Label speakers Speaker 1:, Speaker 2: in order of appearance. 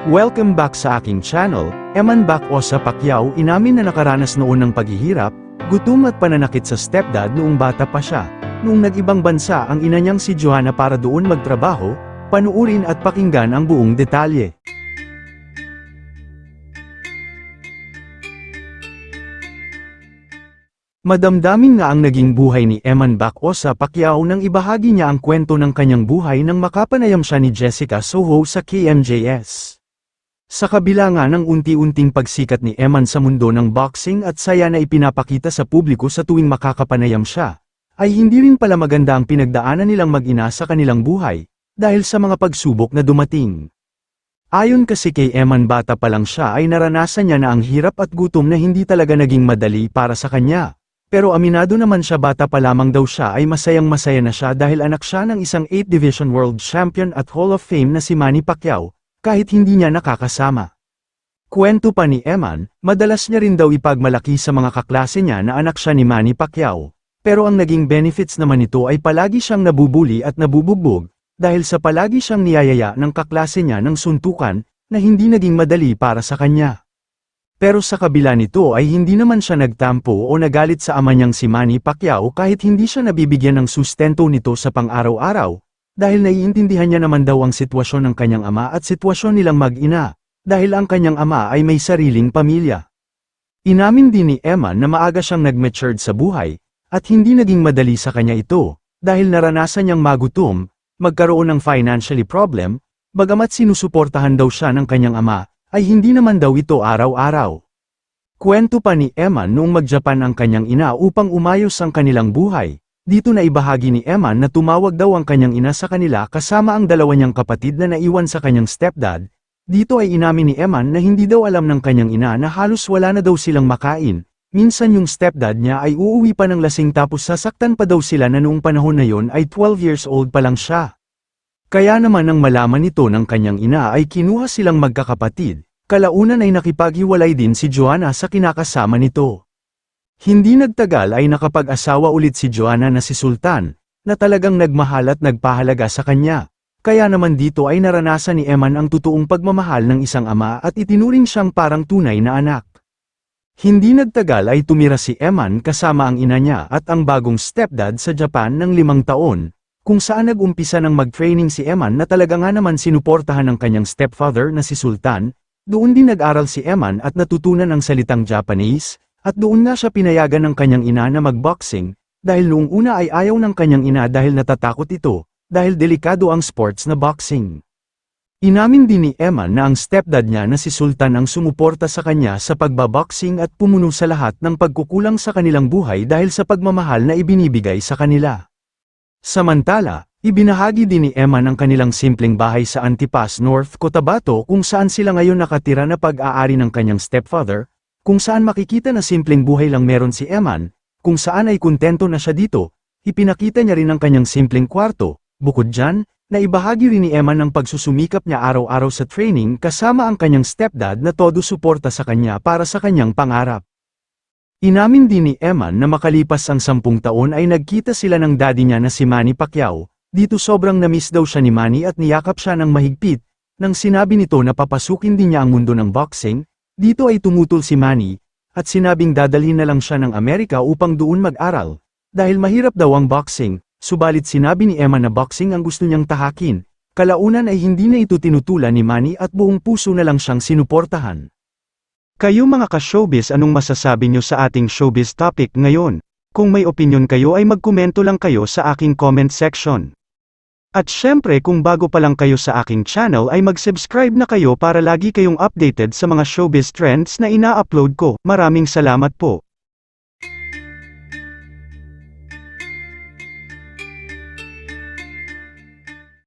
Speaker 1: Welcome back sa aking channel. Eman Bacosa Pacquiao inamin na nakaranas noon ng paghihirap, gutom at pananakit sa stepdad noong bata pa siya. Noong nag-ibang bansa ang ina niyang si Joanna para doon magtrabaho, panuurin at pakinggan ang buong detalye. Madamdamin nga ang naging buhay ni Eman Bacosa Pacquiao nang ibahagi niya ang kwento ng kanyang buhay nang makapanayam siya ni Jessica Soho sa KMJS. Sa kabila nga ng unti-unting pagsikat ni Eman sa mundo ng boxing at saya na ipinapakita sa publiko sa tuwing makakapanayam siya, ay hindi rin pala maganda ang pinagdaanan nilang mag-ina sa kanilang buhay, dahil sa mga pagsubok na dumating. Ayon kasi kay Eman bata pa lang siya ay naranasan niya na ang hirap at gutom na hindi talaga naging madali para sa kanya. Pero aminado naman siya bata pa lamang daw siya ay masayang-masaya na siya dahil anak siya ng isang 8 Division World Champion at Hall of Fame na si Manny Pacquiao, kahit hindi niya nakakasama. Kwento pa ni Eman, madalas niya rin daw ipagmalaki sa mga kaklase niya na anak siya ni Manny Pacquiao, pero ang naging benefits naman nito ay palagi siyang nabubuli at nabubugbog, dahil sa palagi siyang niyayaya ng kaklase niya ng suntukan, na hindi naging madali para sa kanya. Pero sa kabila nito ay hindi naman siya nagtampo o nagalit sa ama niyang si Manny Pacquiao kahit hindi siya nabibigyan ng sustento nito sa pang-araw-araw, dahil naiintindihan niya naman daw ang sitwasyon ng kanyang ama at sitwasyon nilang mag-ina, dahil ang kanyang ama ay may sariling pamilya. Inamin din ni Eman na maaga siyang nag-matured sa buhay, at hindi naging madali sa kanya ito, dahil naranasan niyang magutom, magkaroon ng financially problem, bagamat sinusuportahan daw siya ng kanyang ama, ay hindi naman daw ito araw-araw. Kwento pa ni Eman noong mag-Japan ang kanyang ina upang umayos ang kanilang buhay. Dito na ibahagi ni Eman na tumawag daw ang kanyang ina sa kanila kasama ang dalawa niyang kapatid na naiwan sa kanyang stepdad. Dito ay inamin ni Eman na hindi daw alam ng kanyang ina na halos wala na daw silang makain. Minsan yung stepdad niya ay uuwi pa ng lasing tapos sasaktan pa daw sila na noong panahon na yon ay 12 years old pa lang siya. Kaya naman nang malaman ito ng kanyang ina ay kinuha silang magkakapatid. Kalaunan ay nakipaghiwalay din si Joanna sa kinakasama nito. Hindi nagtagal ay nakapag-asawa ulit si Joanna na si Sultan, na talagang nagmahal at nagpahalaga sa kanya. Kaya naman dito ay naranasan ni Eman ang totoong pagmamahal ng isang ama at itinuring siyang parang tunay na anak. Hindi nagtagal ay tumira si Eman kasama ang ina niya at ang bagong stepdad sa Japan ng 5 taon, kung saan nag-umpisa ng mag-training si Eman na talaga nga naman sinuportahan ng kanyang stepfather na si Sultan. Doon din nag-aral si Eman at natutunan ang salitang Japanese, at doon nga siya pinayagan ng kanyang ina na mag-boxing, dahil noong una ay ayaw ng kanyang ina dahil natatakot ito, dahil delikado ang sports na boxing. Inamin din ni Eman na ang stepdad niya na si Sultan ang sumuporta sa kanya sa pagbaboxing at pumuno sa lahat ng pagkukulang sa kanilang buhay dahil sa pagmamahal na ibinibigay sa kanila. Samantala, ibinahagi din ni Eman ang kanilang simpleng bahay sa Antipas, North Cotabato kung saan sila ngayon nakatira na pag-aari ng kanyang stepfather, kung saan makikita na simpleng buhay lang meron si Eman, kung saan ay kontento na siya dito. Ipinakita niya rin ang kanyang simpleng kwarto. Bukod dyan, naibahagi rin ni Eman ang pagsusumikap niya araw-araw sa training kasama ang kanyang stepdad na todo suporta sa kanya para sa kanyang pangarap. Inamin din ni Eman na makalipas ang 10 taon ay nagkita sila ng daddy niya na si Manny Pacquiao. Dito sobrang na-miss daw siya ni Manny at niyakap siya ng mahigpit. Nang sinabi nito na papasukin din niya ang mundo ng boxing, dito ay tumutol si Manny, at sinabing dadalhin na lang siya ng Amerika upang doon mag-aral, dahil mahirap daw ang boxing, subalit sinabi ni Eman na boxing ang gusto niyang tahakin, kalaunan ay hindi na ito tinutulan ni Manny at buong puso na lang siyang sinuportahan. Kayo mga ka-showbiz, anong masasabi niyo sa ating showbiz topic ngayon? Kung may opinion kayo ay magkomento lang kayo sa aking comment section. At syempre kung bago pa lang kayo sa aking channel ay mag-subscribe na kayo para lagi kayong updated sa mga showbiz trends na ina-upload ko. Maraming salamat po.